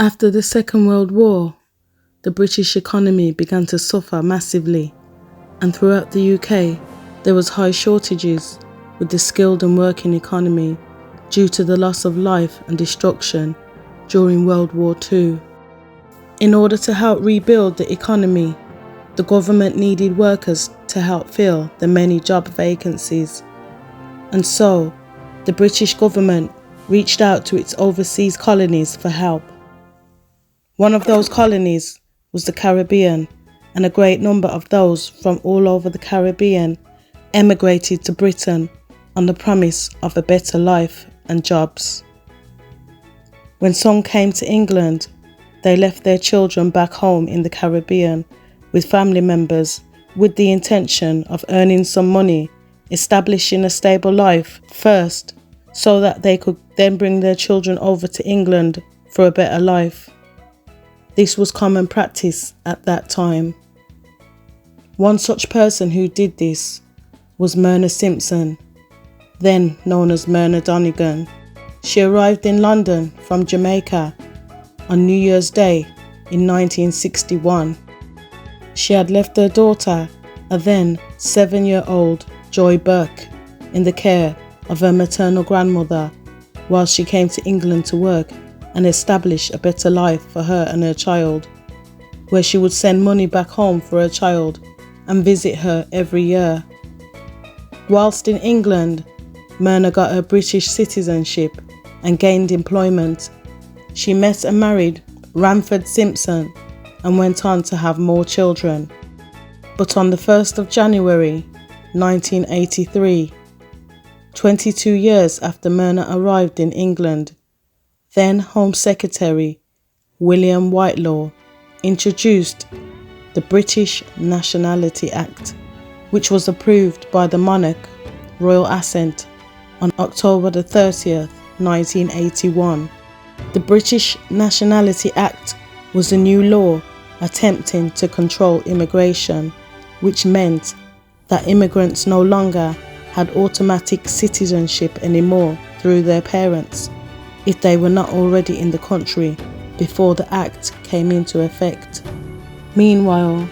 After the Second World War, the British economy began to suffer massively, and throughout the UK, there was high shortages with the skilled and working economy due to the loss of life and destruction during World War II. In order to help rebuild the economy, the government needed workers to help fill the many job vacancies. And so, the British government reached out to its overseas colonies for help. One of those colonies was the Caribbean, and a great number of those from all over the Caribbean emigrated to Britain on the promise of a better life and jobs. When some came to England, they left their children back home in the Caribbean with family members with the intention of earning some money, establishing a stable life first, so that they could then bring their children over to England for a better life. This was common practice at that time. One such person who did this was Myrna Simpson, then known as Myrna Donegan. She arrived in London from Jamaica on New Year's Day in 1961. She had left her daughter, a then 7-year-old Joy Burke, in the care of her maternal grandmother while she came to England to work and establish a better life for her and her child, where she would send money back home for her child and visit her every year. Whilst in England, Myrna got her British citizenship and gained employment. She met and married Ramford Simpson and went on to have more children. But on the 1st of January 1983, 22 years after Myrna arrived in England, then Home Secretary William Whitelaw introduced the British Nationality Act, which was approved by the monarch, royal assent, on October the 30th, 1981. The British Nationality Act was a new law attempting to control immigration, which meant that immigrants no longer had automatic citizenship anymore through their parents if they were not already in the country before the act came into effect. Meanwhile,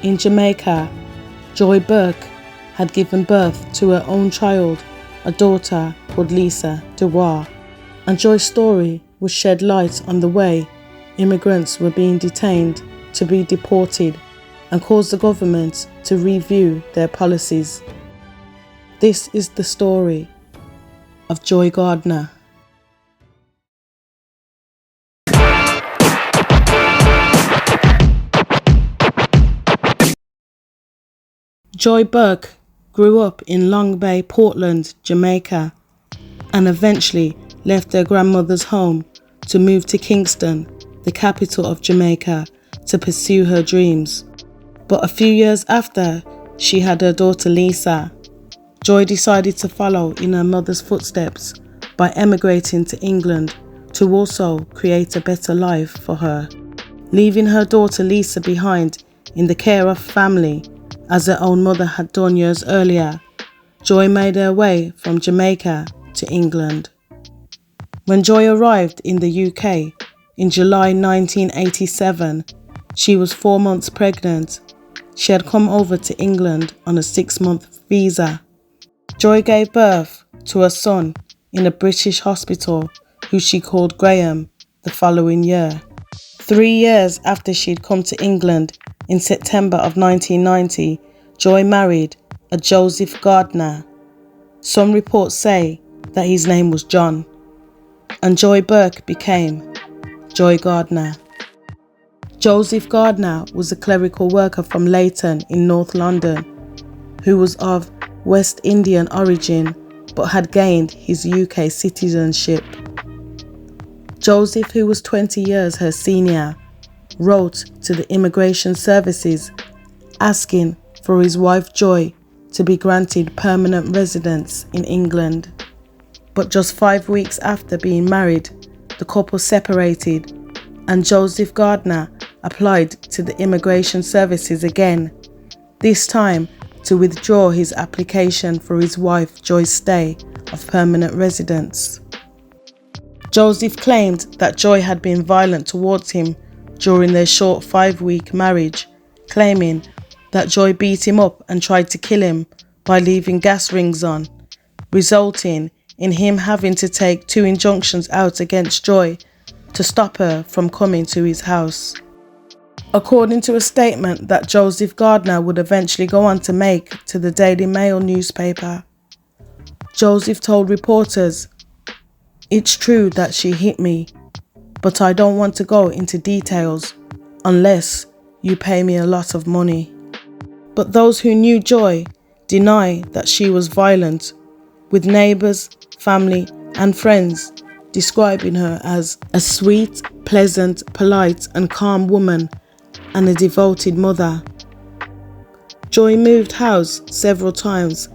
in Jamaica, Joy Burke had given birth to her own child, a daughter called Lisa Dewar, and Joy's story would shed light on the way immigrants were being detained to be deported and caused the government to review their policies. This is the story of Joy Gardner. Joy Burke grew up in Long Bay, Portland, Jamaica, and eventually left her grandmother's home to move to Kingston, the capital of Jamaica, to pursue her dreams. But a few years after she had her daughter Lisa, Joy decided to follow in her mother's footsteps by emigrating to England to also create a better life for her. Leaving her daughter Lisa behind in the care of family, as her own mother had done years earlier, Joy made her way from Jamaica to England. When Joy arrived in the UK in July 1987, she was 4 months pregnant. She had come over to England on a 6-month visa. Joy gave birth to a son in a British hospital who she called Graham the following year. 3 years after she'd come to England, in September of 1990, Joy married a Joseph Gardner. Some reports say that his name was John, and Joy Burke became Joy Gardner. Joseph Gardner was a clerical worker from Leighton in North London who was of West Indian origin but had gained his UK citizenship. Joseph, who was 20 years her senior, wrote to the immigration services asking for his wife Joy to be granted permanent residence in England. But just 5 weeks after being married, the couple separated, and Joseph Gardner applied to the immigration services again, this time to withdraw his application for his wife Joy's stay of permanent residence. Joseph claimed that Joy had been violent towards him during their short 5-week marriage, claiming that Joy beat him up and tried to kill him by leaving gas rings on, resulting in him having to take 2 injunctions out against Joy to stop her from coming to his house. According to a statement that Joseph Gardner would eventually go on to make to the Daily Mail newspaper, Joseph told reporters, "It's true that she hit me, but I don't want to go into details unless you pay me a lot of money." But those who knew Joy deny that she was violent, with neighbours, family and friends describing her as a sweet, pleasant, polite and calm woman and a devoted mother. Joy moved house several times,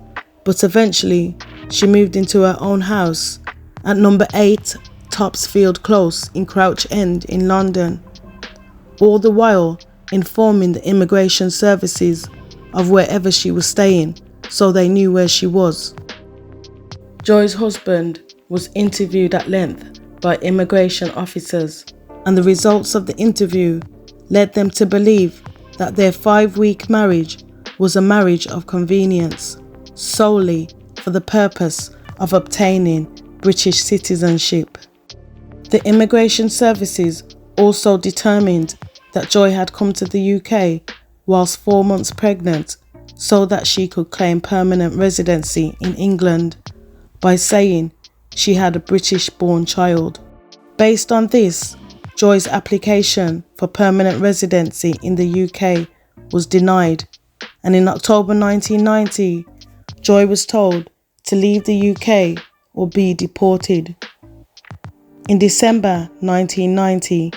but eventually she moved into her own house at number 8 Topsfield Close in Crouch End in London, all the while informing the immigration services of wherever she was staying so they knew where she was. Joy's husband was interviewed at length by immigration officers, and the results of the interview led them to believe that their 5-week marriage was a marriage of convenience, solely for the purpose of obtaining British citizenship. The immigration services also determined that Joy had come to the UK whilst 4 months pregnant so that she could claim permanent residency in England by saying she had a British-born child. Based on this, Joy's application for permanent residency in the UK was denied, and in October 1990, Joy was told to leave the UK or be deported. In December 1990,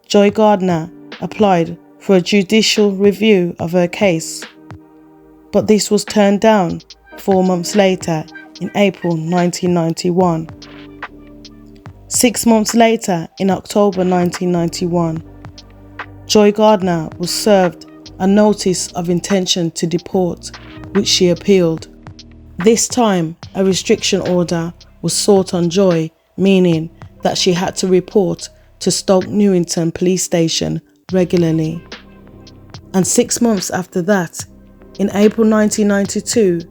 Joy Gardner applied for a judicial review of her case, but this was turned down 4 months later in April 1991. 6 months later, in October 1991, Joy Gardner was served a notice of intention to deport, which she appealed. This time, a restriction order was sought on Joy, meaning that she had to report to Stoke Newington Police Station regularly. And 6 months after that, in April 1992,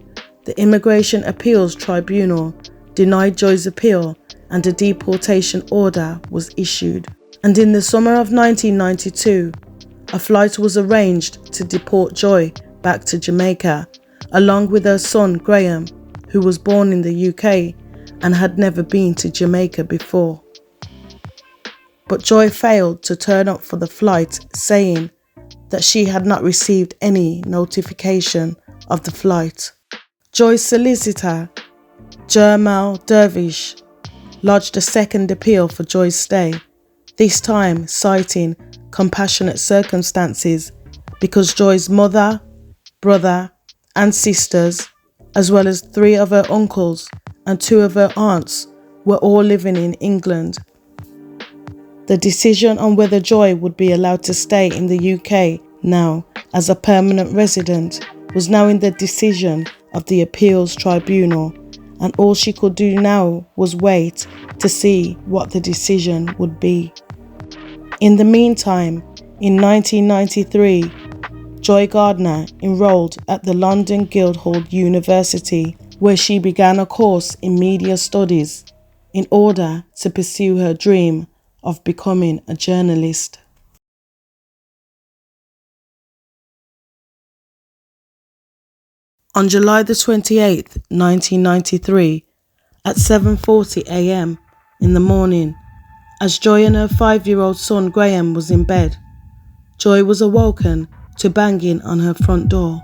the Immigration Appeals Tribunal denied Joy's appeal and a deportation order was issued. And in the summer of 1992, a flight was arranged to deport Joy back to Jamaica, along with her son Graham, who was born in the UK and had never been to Jamaica before. But Joy failed to turn up for the flight, saying that she had not received any notification of the flight. Joy's solicitor, Jamal Dervish, lodged a second appeal for Joy's stay, this time citing compassionate circumstances because Joy's mother, brother and sisters, as well as 3 of her uncles and 2 of her aunts, were all living in England. The decision on whether Joy would be allowed to stay in the UK now as a permanent resident was now in the decision of the Appeals Tribunal, and all she could do now was wait to see what the decision would be. In the meantime, in 1993, Joy Gardner enrolled at the London Guildhall University, where she began a course in media studies in order to pursue her dream of becoming a journalist. On July the 28th, 1993, at 7:40 a.m. in the morning, as Joy and her 5-year-old son Graham was in bed, Joy was awoken to banging on her front door.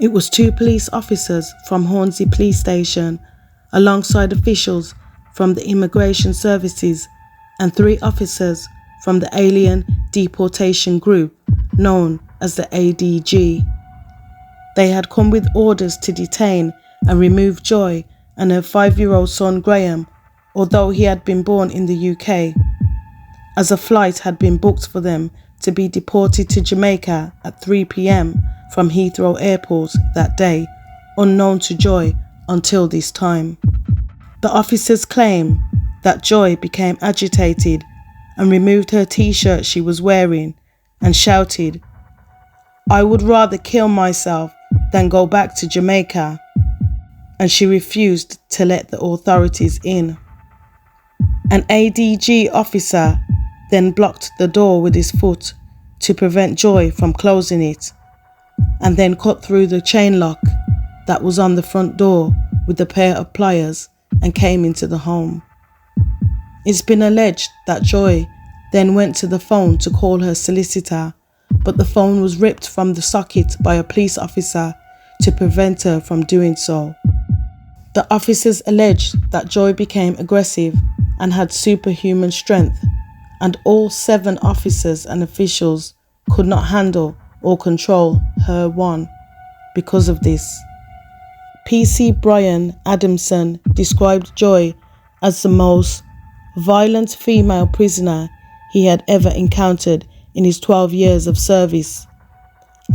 It was 2 police officers from Hornsey Police Station, alongside officials from the Immigration Services and 3 officers from the Alien Deportation Group, known as the ADG. They had come with orders to detain and remove Joy and her 5-year-old son Graham, although he had been born in the UK, as a flight had been booked for them to be deported to Jamaica at 3 p.m. from Heathrow Airport that day, unknown to Joy until this time. The officers claim that Joy became agitated and removed her t-shirt she was wearing and shouted, "I would rather kill myself than go back to Jamaica," and she refused to let the authorities in. An ADG officer then blocked the door with his foot to prevent Joy from closing it, and then cut through the chain lock that was on the front door with a pair of pliers and came into the home. It's been alleged that Joy then went to the phone to call her solicitor, but the phone was ripped from the socket by a police officer to prevent her from doing so. The officers alleged that Joy became aggressive and had superhuman strength, and all 7 officers and officials could not handle or control her one because of this. PC Brian Adamson described Joy as the most violent female prisoner he had ever encountered in his 12 years of service,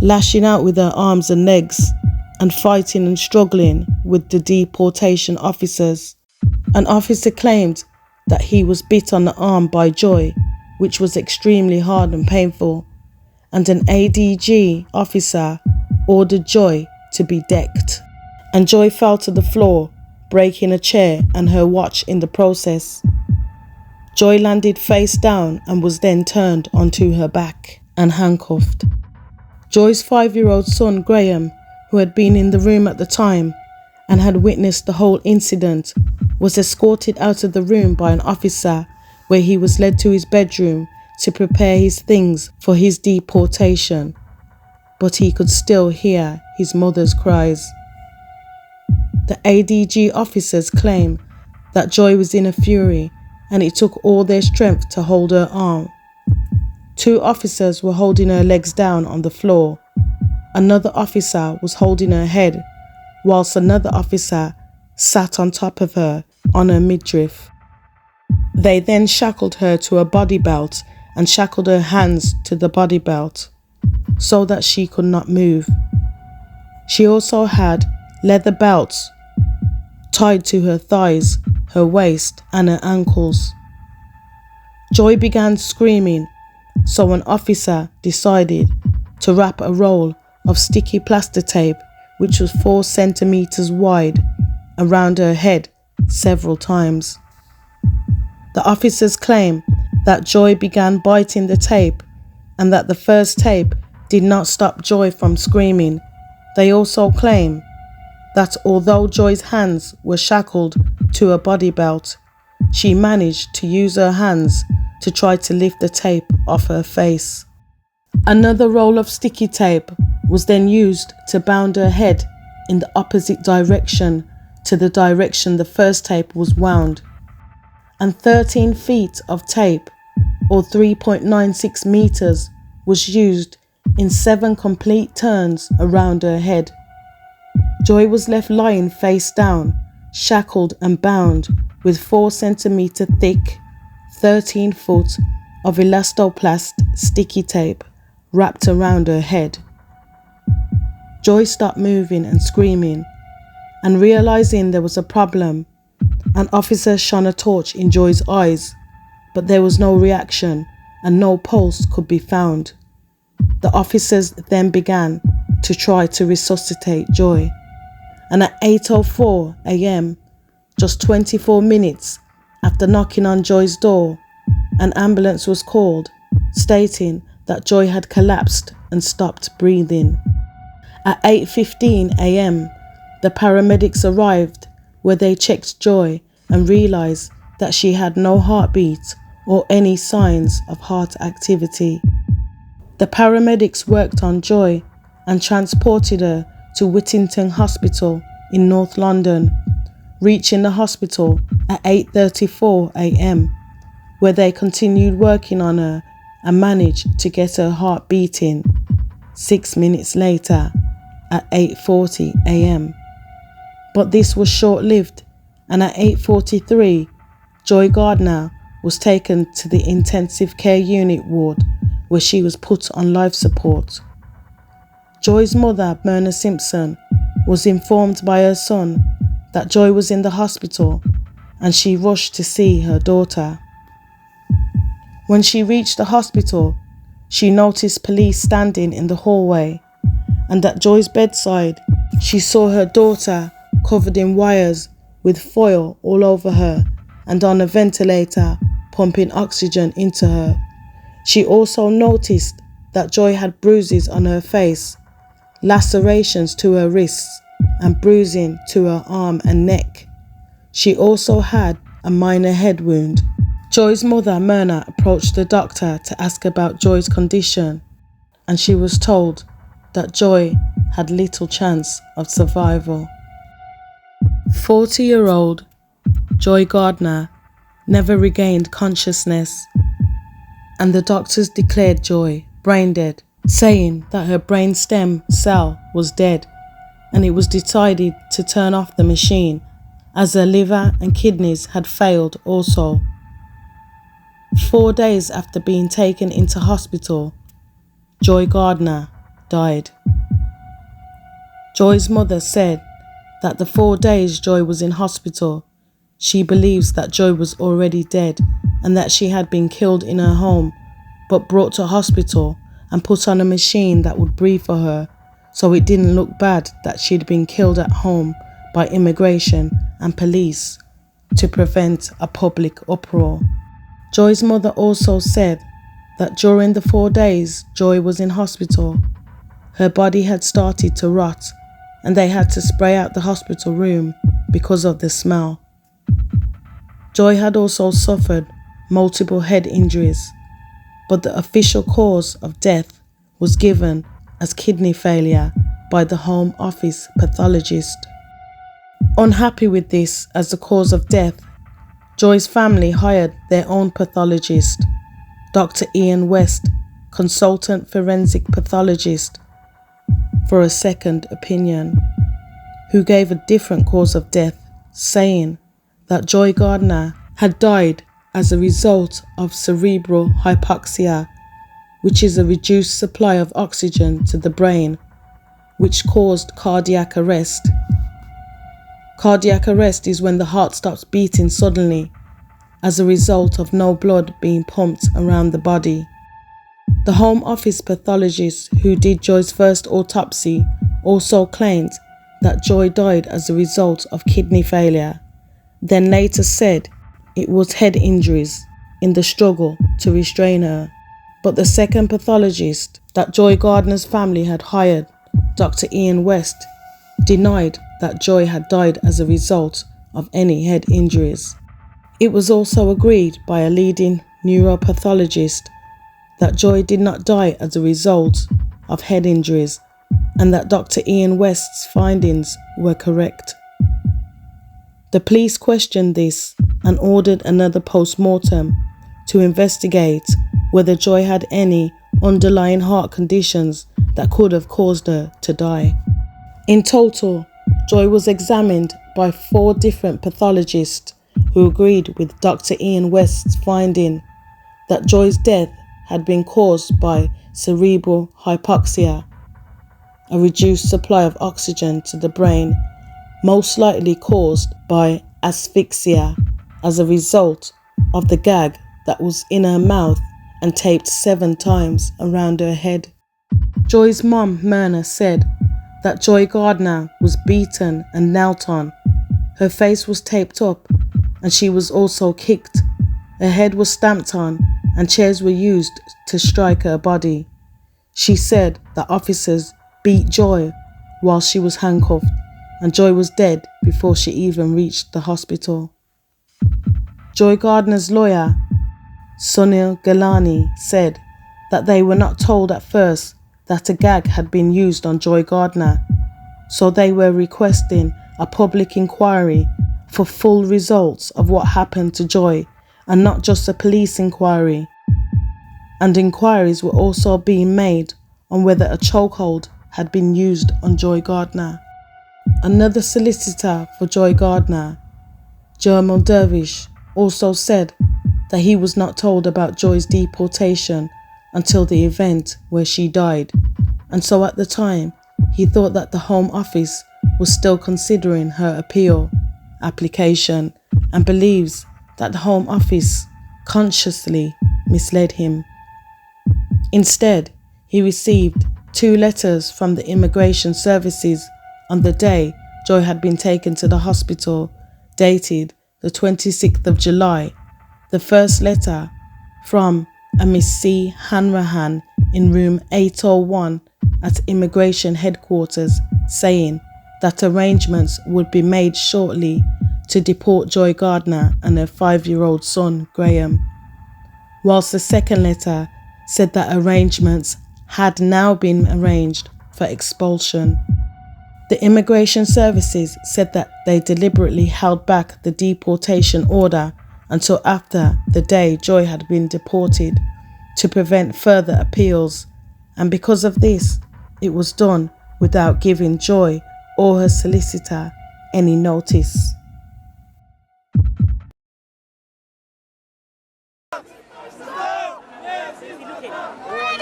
lashing out with her arms and legs and fighting and struggling with the deportation officers. An officer claimed that he was bit on the arm by Joy, which was extremely hard and painful, and an ADG officer ordered Joy to be decked. And Joy fell to the floor, breaking a chair and her watch in the process. Joy landed face down and was then turned onto her back and handcuffed. Joy's 5-year-old son Graham, who had been in the room at the time and had witnessed the whole incident, was escorted out of the room by an officer, where he was led to his bedroom to prepare his things for his deportation, but he could still hear his mother's cries. The ADG officers claim that Joy was in a fury and it took all their strength to hold her arm. 2 officers were holding her legs down on the floor. Another officer was holding her head, whilst another officer sat on top of her on her midriff. They then shackled her to a body belt and shackled her hands to the body belt so that she could not move. She also had leather belts tied to her thighs, her waist and her ankles. Joy began screaming, so an officer decided to wrap a roll of sticky plaster tape, which was 4 centimeters wide, around her head several times. The officers claim that Joy began biting the tape and that the first tape did not stop Joy from screaming. They also claim that although Joy's hands were shackled to a body belt, she managed to use her hands to try to lift the tape off her face. Another roll of sticky tape was then used to bound her head in the opposite direction to the direction the first tape was wound, and 13 feet of tape, or 3.96 meters, was used in 7 complete turns around her head. Joy was left lying face down, shackled and bound with 4 centimeter thick, 13 foot of elastoplast sticky tape wrapped around her head. Joy stopped moving and screaming, and realizing there was a problem, an officer shone a torch in Joy's eyes, but there was no reaction and no pulse could be found. The officers then began to try to resuscitate Joy, and at 8:04 a.m., just 24 minutes after knocking on Joy's door, an ambulance was called, stating that Joy had collapsed and stopped breathing. At 8:15 a.m., the paramedics arrived, where they checked Joy and realized that she had no heartbeat or any signs of heart activity. The paramedics worked on Joy and transported her to Whittington Hospital in North London, reaching the hospital at 8:34 a.m, where they continued working on her and managed to get her heart beating. 6 minutes later, at 8:40 a.m. But this was short-lived, and at 8:43, Joy Gardner was taken to the intensive care unit ward, where she was put on life support. Joy's mother, Myrna Simpson, was informed by her son that Joy was in the hospital and she rushed to see her daughter. When she reached the hospital, she noticed police standing in the hallway, and at Joy's bedside, she saw her daughter covered in wires with foil all over her and on a ventilator pumping oxygen into her. She also noticed that Joy had bruises on her face, lacerations to her wrists, and bruising to her arm and neck. She also had a minor head wound. Joy's mother, Myrna, approached the doctor to ask about Joy's condition, and she was told that Joy had little chance of survival. 40-year-old Joy Gardner never regained consciousness, and the doctors declared Joy brain dead, saying that her brain stem cell was dead, and it was decided to turn off the machine as her liver and kidneys had failed also. 4 days after being taken into hospital, Joy Gardner died. Joy's mother said that the 4 days Joy was in hospital, she believes that Joy was already dead and that she had been killed in her home, but brought to hospital and put on a machine that would breathe for her, so it didn't look bad that she'd been killed at home by immigration and police to prevent a public uproar. Joy's mother also said that during the 4 days Joy was in hospital, her body had started to rot and they had to spray out the hospital room because of the smell. Joy had also suffered multiple head injuries, but the official cause of death was given as kidney failure by the Home Office pathologist. Unhappy with this as the cause of death, Joy's family hired their own pathologist, Dr. Ian West, consultant forensic pathologist, for a second opinion, who gave a different cause of death, saying that Joy Gardner had died as a result of cerebral hypoxia, which is a reduced supply of oxygen to the brain, which caused cardiac arrest. Cardiac arrest is when the heart stops beating suddenly as a result of no blood being pumped around the body. The Home Office pathologist who did Joy's first autopsy also claimed that Joy died as a result of kidney failure, then later said it was head injuries in the struggle to restrain her. But the second pathologist that Joy Gardner's family had hired, Dr. Ian West, denied that Joy had died as a result of any head injuries. It was also agreed by a leading neuropathologist that Joy did not die as a result of head injuries and that Dr. Ian West's findings were correct. The police questioned this and ordered another post-mortem to investigate whether Joy had any underlying heart conditions that could have caused her to die. In total, Joy was examined by 4 different pathologists who agreed with Dr. Ian West's finding that Joy's death had been caused by cerebral hypoxia, a reduced supply of oxygen to the brain, most likely caused by asphyxia as a result of the gag that was in her mouth and taped 7 times around her head. Joy's mom, Myrna, said that Joy Gardner was beaten and knelt on. Her face was taped up and she was also kicked. Her head was stamped on and chairs were used to strike her body. She said that officers beat Joy while she was handcuffed and Joy was dead before she even reached the hospital. Joy Gardner's lawyer, Sunil Galani, said that they were not told at first that a gag had been used on Joy Gardner, so they were requesting a public inquiry for full results of what happened to Joy and not just a police inquiry. And inquiries were also being made on whether a chokehold had been used on Joy Gardner. Another solicitor for Joy Gardner, Jamal Dervish, also said that he was not told about Joy's deportation until the event where she died, and so at the time he thought that the Home Office was still considering her appeal application and believes that the Home Office consciously misled him. Instead, he received 2 letters from the immigration services on the day Joy had been taken to the hospital, dated the 26th of July. The first letter from a Miss C. Hanrahan in room 801 at immigration headquarters, saying that arrangements would be made shortly to deport Joy Gardner and her 5-year-old son Graham, whilst the second letter said that arrangements had now been arranged for expulsion. The immigration services said that they deliberately held back the deportation order until after the day Joy had been deported to prevent further appeals, and because of this, it was done without giving Joy or her solicitor any notice.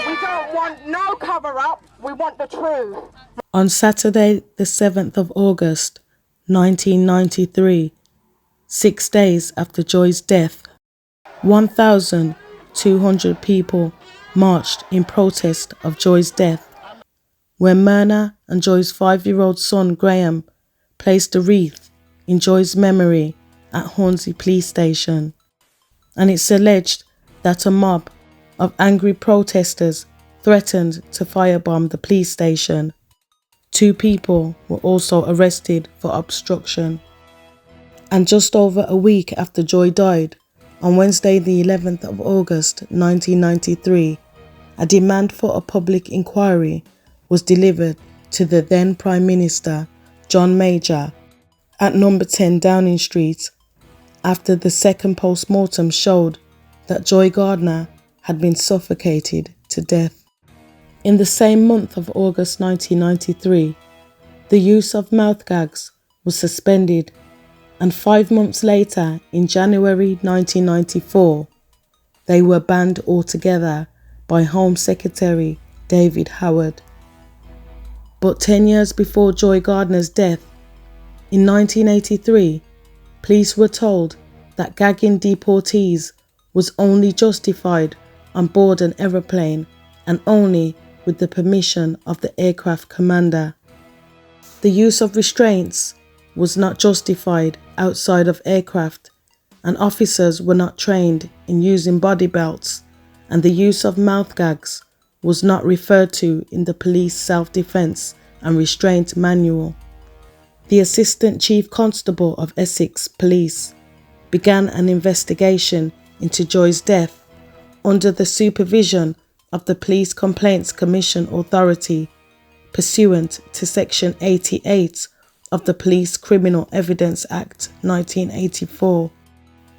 We don't want no cover-up, we want the truth. On Saturday, the 7th of August, 1993, 6 days after Joy's death, 1,200 people marched in protest of Joy's death, where Myrna and Joy's 5-year-old son Graham placed a wreath in Joy's memory at Hornsey Police Station. And it's alleged that a mob of angry protesters threatened to firebomb the police station. 2 people were also arrested for obstruction. And just over a week after Joy died, on Wednesday the 11th of August 1993, a demand for a public inquiry was delivered to the then Prime Minister, John Major, at number 10 Downing Street, after the second post-mortem showed that Joy Gardner had been suffocated to death. In the same month of August 1993, the use of mouth gags was suspended, and 5 months later, in January 1994, they were banned altogether by Home Secretary David Howard. But 10 years before Joy Gardner's death, in 1983, police were told that gagging deportees was only justified on board an aeroplane and only with the permission of the aircraft commander. The use of restraints was not justified outside of aircraft, and officers were not trained in using body belts, and the use of mouth gags was not referred to in the police self-defense and restraint manual. The Assistant Chief Constable of Essex Police began an investigation into Joy's death under the supervision of the Police Complaints Commission Authority, pursuant to Section 88 of the Police Criminal Evidence Act 1984.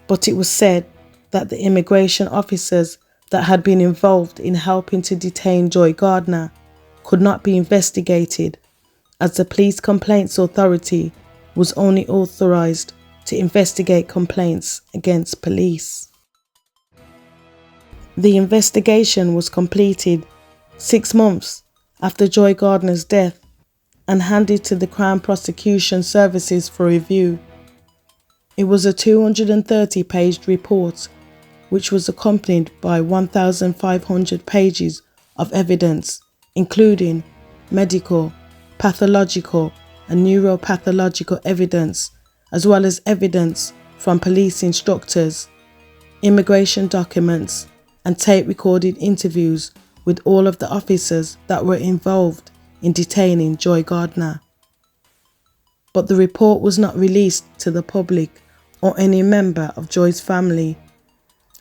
But it was said that the immigration officers that had been involved in helping to detain Joy Gardner could not be investigated, as the Police Complaints Authority was only authorised to investigate complaints against police. The investigation was completed 6 months after Joy Gardner's death and handed to the Crown Prosecution Services for review. It was a 230-page report, which was accompanied by 1,500 pages of evidence, including medical, pathological and neuropathological evidence, as well as evidence from police instructors, immigration documents, and tape-recorded interviews with all of the officers that were involved in detaining Joy Gardner. But the report was not released to the public or any member of Joy's family,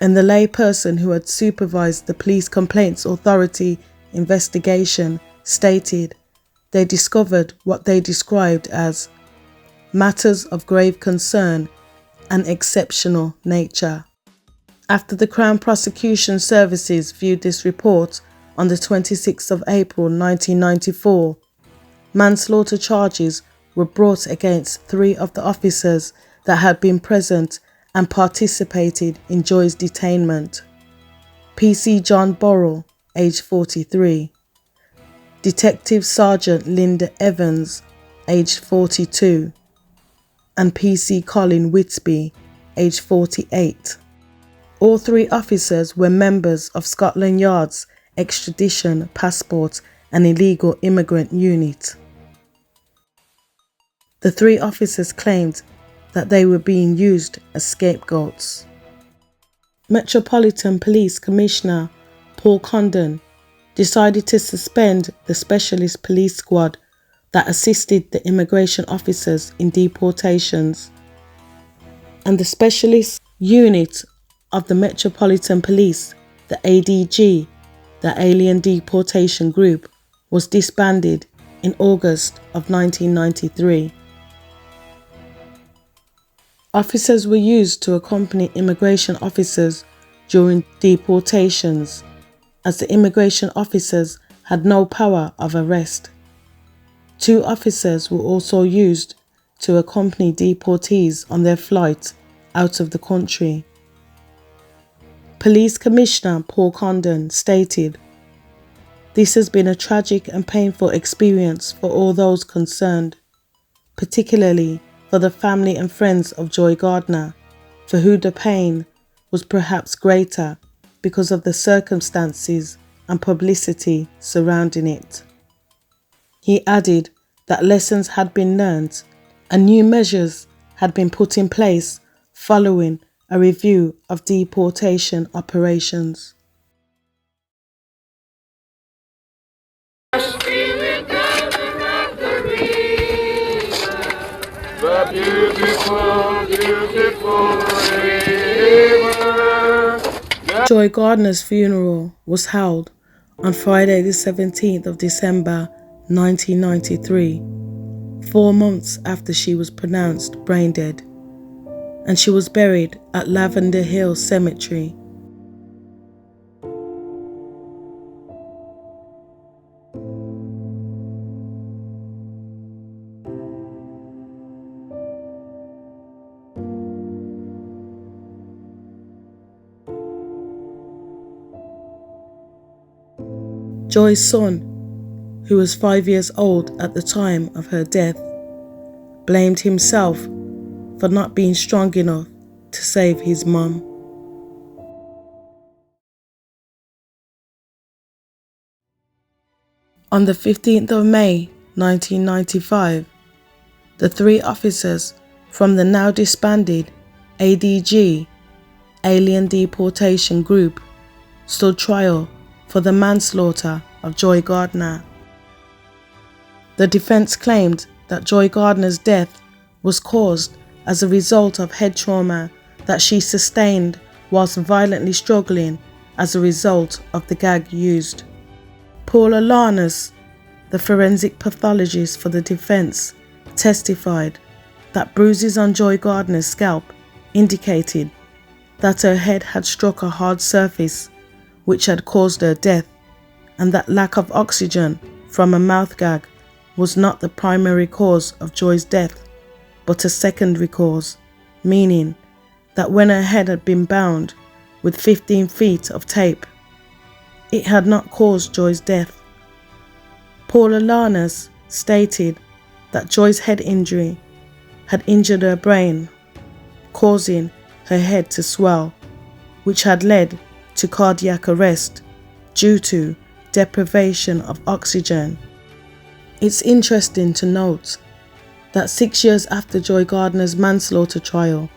and the layperson who had supervised the Police Complaints Authority investigation stated they discovered what they described as matters of grave concern and exceptional nature. After the Crown Prosecution Services viewed this report on the 26th of April 1994, manslaughter charges were brought against 3 of the officers that had been present and participated in Joy's detainment. PC John Borrell, age 43. Detective Sergeant Linda Evans, aged 42. And PC Colin Whitby, aged 48. All three officers were members of Scotland Yard's Extradition, Passport and Illegal Immigrant Unit. The three officers claimed that they were being used as scapegoats. Metropolitan Police Commissioner Paul Condon decided to suspend the specialist police squad that assisted the immigration officers in deportations, and the specialist unit of the Metropolitan Police, the ADG, the Alien Deportation Group, was disbanded in August of 1993. Officers were used to accompany immigration officers during deportations, as the immigration officers had no power of arrest. 2 officers were also used to accompany deportees on their flight out of the country. Police Commissioner Paul Condon stated, "This has been a tragic and painful experience for all those concerned, particularly for the family and friends of Joy Gardner, for who the pain was perhaps greater because of the circumstances and publicity surrounding it." He added that lessons had been learned and new measures had been put in place following a review of deportation operations. Joy Gardner's funeral was held on Friday the 17th of December 1993, 4 months after she was pronounced brain dead, and she was buried at Lavender Hill Cemetery. Joy's son, who was 5 years old at the time of her death, blamed himself for not being strong enough to save his mum. On the 15th of May 1995, the 3 officers from the now disbanded ADG, Alien Deportation Group, stood trial for the manslaughter of Joy Gardner. The defense claimed that Joy Gardner's death was caused as a result of head trauma that she sustained whilst violently struggling as a result of the gag used. Paula Larners, the forensic pathologist for the defense, testified that bruises on Joy Gardner's scalp indicated that her head had struck a hard surface which had caused her death, and that lack of oxygen from a mouth gag was not the primary cause of Joy's death, but a secondary cause, meaning that when her head had been bound with 15 feet of tape, it had not caused Joy's death. Paula Larners stated that Joy's head injury had injured her brain, causing her head to swell, which had led to cardiac arrest due to deprivation of oxygen. It's interesting to note that 6 years after Joy Gardner's manslaughter trial,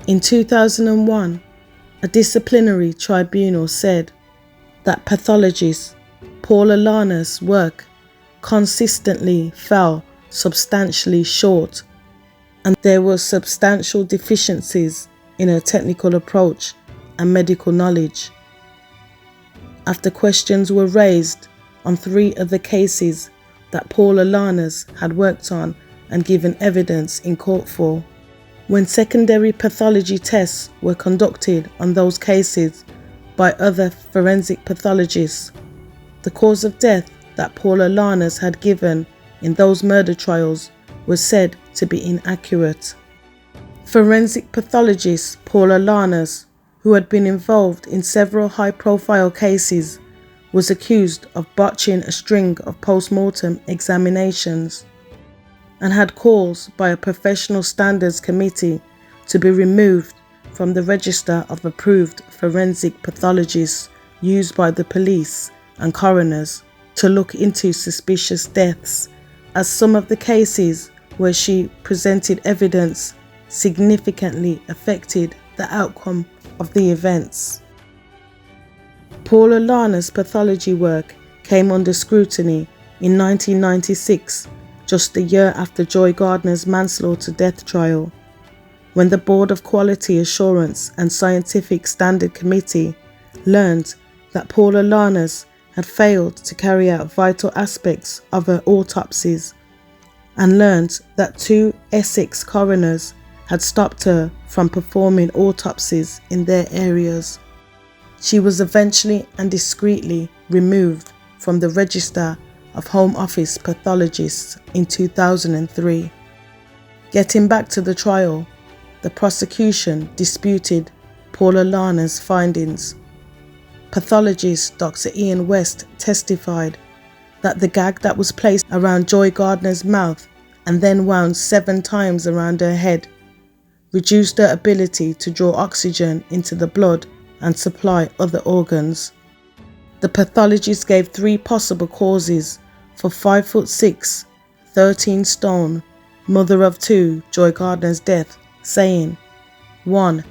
in 2001, a disciplinary tribunal said that pathologist Paula Larner's work consistently fell substantially short, and there were substantial deficiencies in her technical approach and medical knowledge. After questions were raised on 3 of the cases that Paula Larners had worked on and given evidence in court for, when secondary pathology tests were conducted on those cases by other forensic pathologists, the cause of death that Paula Larners had given in those murder trials was said to be inaccurate. Forensic pathologist Paula Larners, who had been involved in several high-profile cases, was accused of botching a string of post-mortem examinations and had calls by a professional standards committee to be removed from the register of approved forensic pathologists used by the police and coroners to look into suspicious deaths, as some of the cases where she presented evidence significantly affected the outcome of the events. Paula Lana's pathology work came under scrutiny in 1996, just a year after Joy Gardner's manslaughter death trial, when the Board of Quality Assurance and Scientific Standard Committee learned that Paula Lana's had failed to carry out vital aspects of her autopsies, and learned that 2 Essex coroners had stopped her from performing autopsies in their areas. She was eventually and discreetly removed from the Register of Home Office Pathologists in 2003. Getting back to the trial, the prosecution disputed Paula Lana's findings. Pathologist Dr. Ian West testified that the gag that was placed around Joy Gardner's mouth and then wound 7 times around her head reduced her ability to draw oxygen into the blood and supply other organs. The pathologist gave 3 possible causes for 5'6", 13 stone, mother of 2 Joy Gardner's death, saying, 1.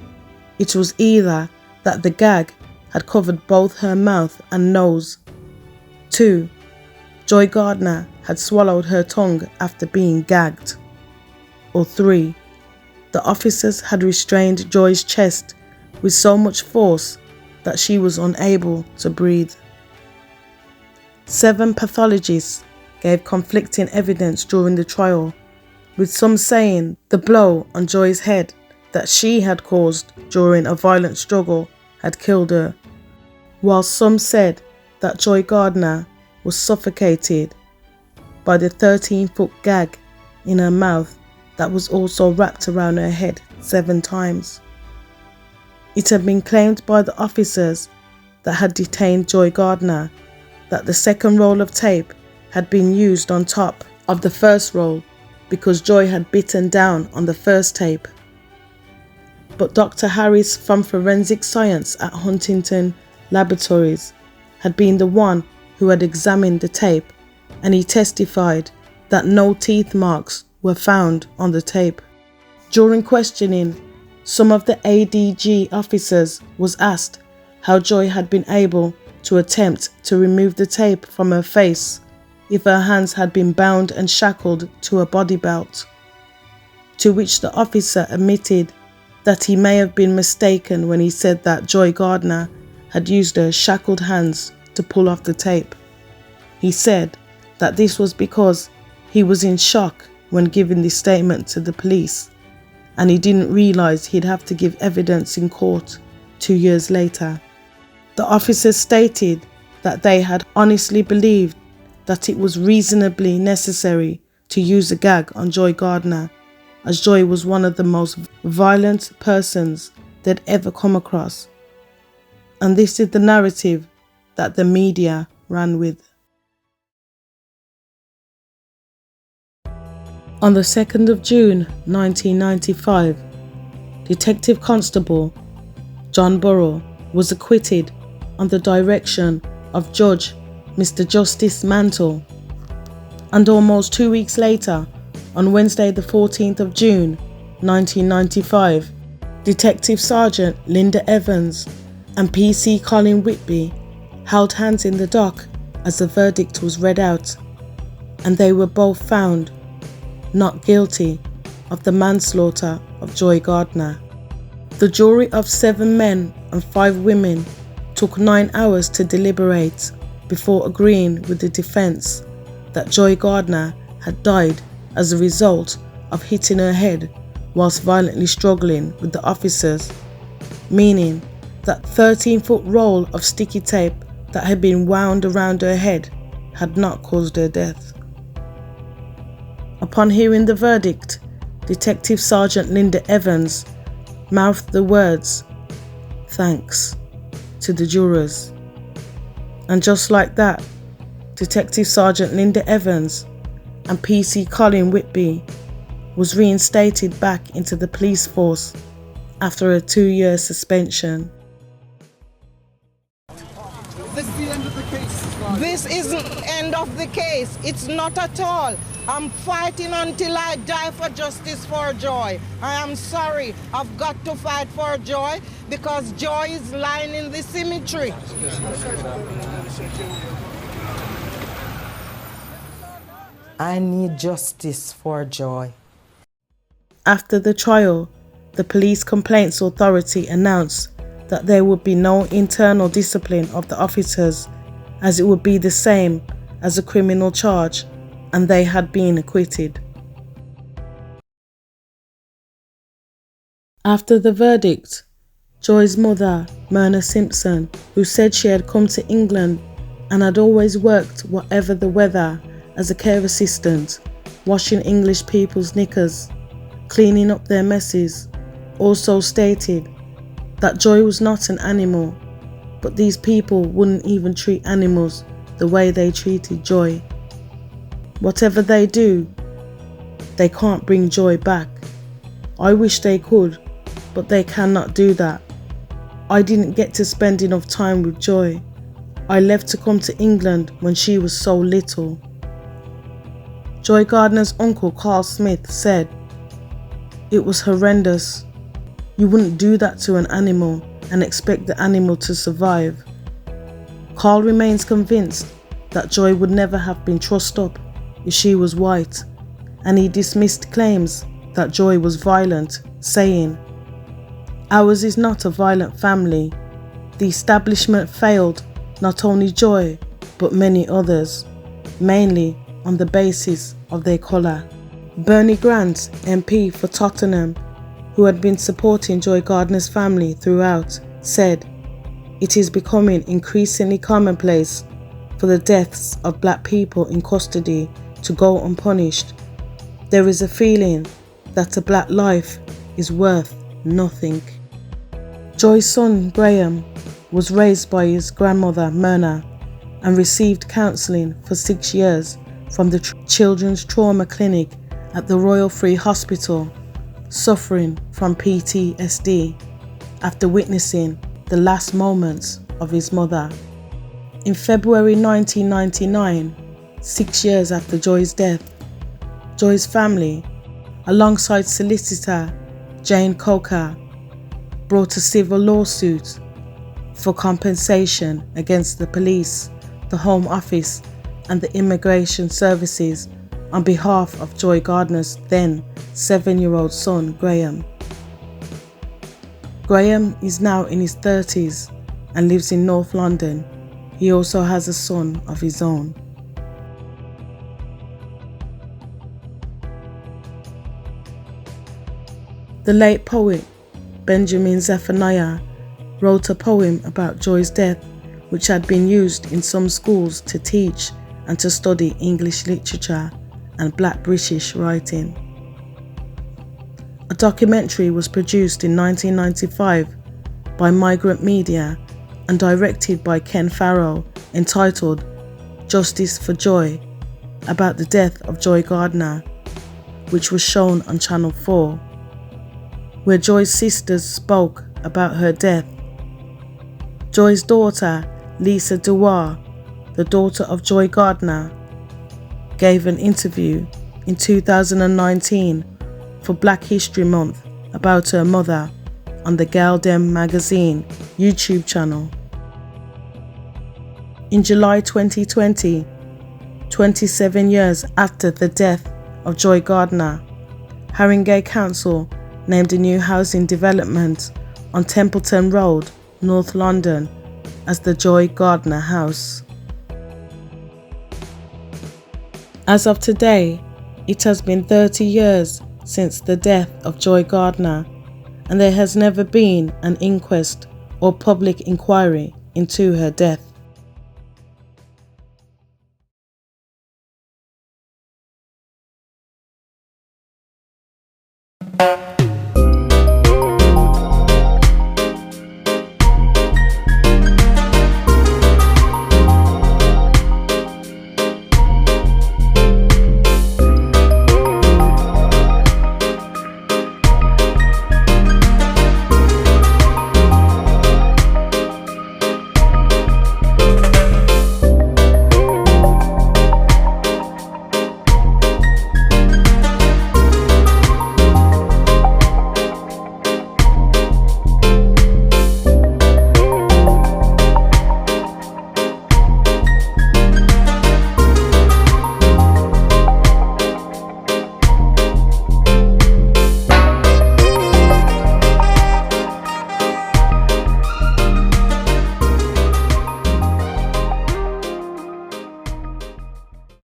It was either that the gag had covered both her mouth and nose. 2. Joy Gardner had swallowed her tongue after being gagged. Or 3. The officers had restrained Joy's chest with so much force that she was unable to breathe. 7 pathologists gave conflicting evidence during the trial, with some saying the blow on Joy's head that she had caused during a violent struggle had killed her, while some said that Joy Gardner was suffocated by the 13-foot gag in her mouth that was also wrapped around her head 7 times. It had been claimed by the officers that had detained Joy Gardner that the second roll of tape had been used on top of the first roll because Joy had bitten down on the first tape. But Dr. Harris from Forensic Science at Huntington Laboratories had been the one who had examined the tape, and he testified that no teeth marks were found on the tape. During questioning, some of the ADG officers was asked how Joy had been able to attempt to remove the tape from her face if her hands had been bound and shackled to a body belt, to which the officer admitted that he may have been mistaken when he said that Joy Gardner had used her shackled hands to pull off the tape. He said that this was because he was in shock when giving this statement to the police, and he didn't realise he'd have to give evidence in court 2 years later. The officers stated that they had honestly believed that it was reasonably necessary to use a gag on Joy Gardner, as Joy was one of the most violent persons they'd ever come across. And this is the narrative that the media ran with. On the 2nd of June 1995, Detective Constable John Burrow was acquitted on the direction of Judge Mr. Justice Mantle, and almost 2 weeks later, on Wednesday the 14th of June 1995, Detective Sergeant Linda Evans and PC Colin Whitby held hands in the dock as the verdict was read out, and they were both found not guilty of the manslaughter of Joy Gardner. The jury of 7 men and 5 women took 9 hours to deliberate before agreeing with the defense that Joy Gardner had died as a result of hitting her head whilst violently struggling with the officers, meaning that 13-foot roll of sticky tape that had been wound around her head had not caused her death. Upon hearing the verdict, Detective Sergeant Linda Evans mouthed the words, "Thanks," to the jurors. And just like that, Detective Sergeant Linda Evans and PC Colin Whitby was reinstated back into the police force after a 2-year suspension. This is the end of the case. This isn't the end of the case. It's not at all. I'm fighting until I die for justice for Joy. I am sorry. I've got to fight for Joy because Joy is lying in the cemetery. I need justice for Joy. After the trial, the Police Complaints Authority announced that there would be no internal discipline of the officers, as it would be the same as a criminal charge, and they had been acquitted. After the verdict, Joy's mother, Myrna Simpson, who said she had come to England and had always worked whatever the weather as a care assistant, washing English people's knickers, cleaning up their messes, also stated that Joy was not an animal, but these people wouldn't even treat animals the way they treated Joy. Whatever they do, they can't bring Joy back. I wish they could, but they cannot do that. I didn't get to spend enough time with Joy. I left to come to England when she was so little. Joy Gardner's uncle Carl Smith said, "It was horrendous. You wouldn't do that to an animal and expect the animal to survive." Carl remains convinced that Joy would never have been trussed up if she was white, and he dismissed claims that Joy was violent, saying, "Ours is not a violent family. The establishment failed not only Joy, but many others, mainly on the basis of their colour." Bernie Grant, MP for Tottenham, who had been supporting Joy Gardner's family throughout, said, "It is becoming increasingly commonplace for the deaths of black people in custody to go unpunished. There is a feeling that a black life is worth nothing." Joy's son, Graham, was raised by his grandmother, Myrna, and received counselling for 6 years from the Children's Trauma Clinic at the Royal Free Hospital, suffering from PTSD after witnessing the last moments of his mother. In February 1999, 6 years after Joy's death, Joy's family, alongside solicitor Jane Coker, brought a civil lawsuit for compensation against the police, the Home Office and the Immigration Services on behalf of Joy Gardner's then 7-year-old son, Graham. Graham is now in his 30s and lives in North London. He also has a son of his own. The late poet Benjamin Zephaniah wrote a poem about Joy's death, which had been used in some schools to teach and to study English literature and Black British writing. A documentary was produced in 1995 by Migrant Media and directed by Ken Farrow, entitled "Justice for Joy," about the death of Joy Gardner, which was shown on Channel 4, where Joy's sisters spoke about her death. Joy's daughter, Lisa Dewar, the daughter of Joy Gardner, gave an interview in 2019 for Black History Month about her mother on the gagged magazine YouTube channel. In July 2020, 27 years after the death of Joy Gardner, Haringey Council named a new housing development on Templeton Road, North London, as the Joy Gardner House. As of today, it has been 30 years since the death of Joy Gardner, and there has never been an inquest or public inquiry into her death.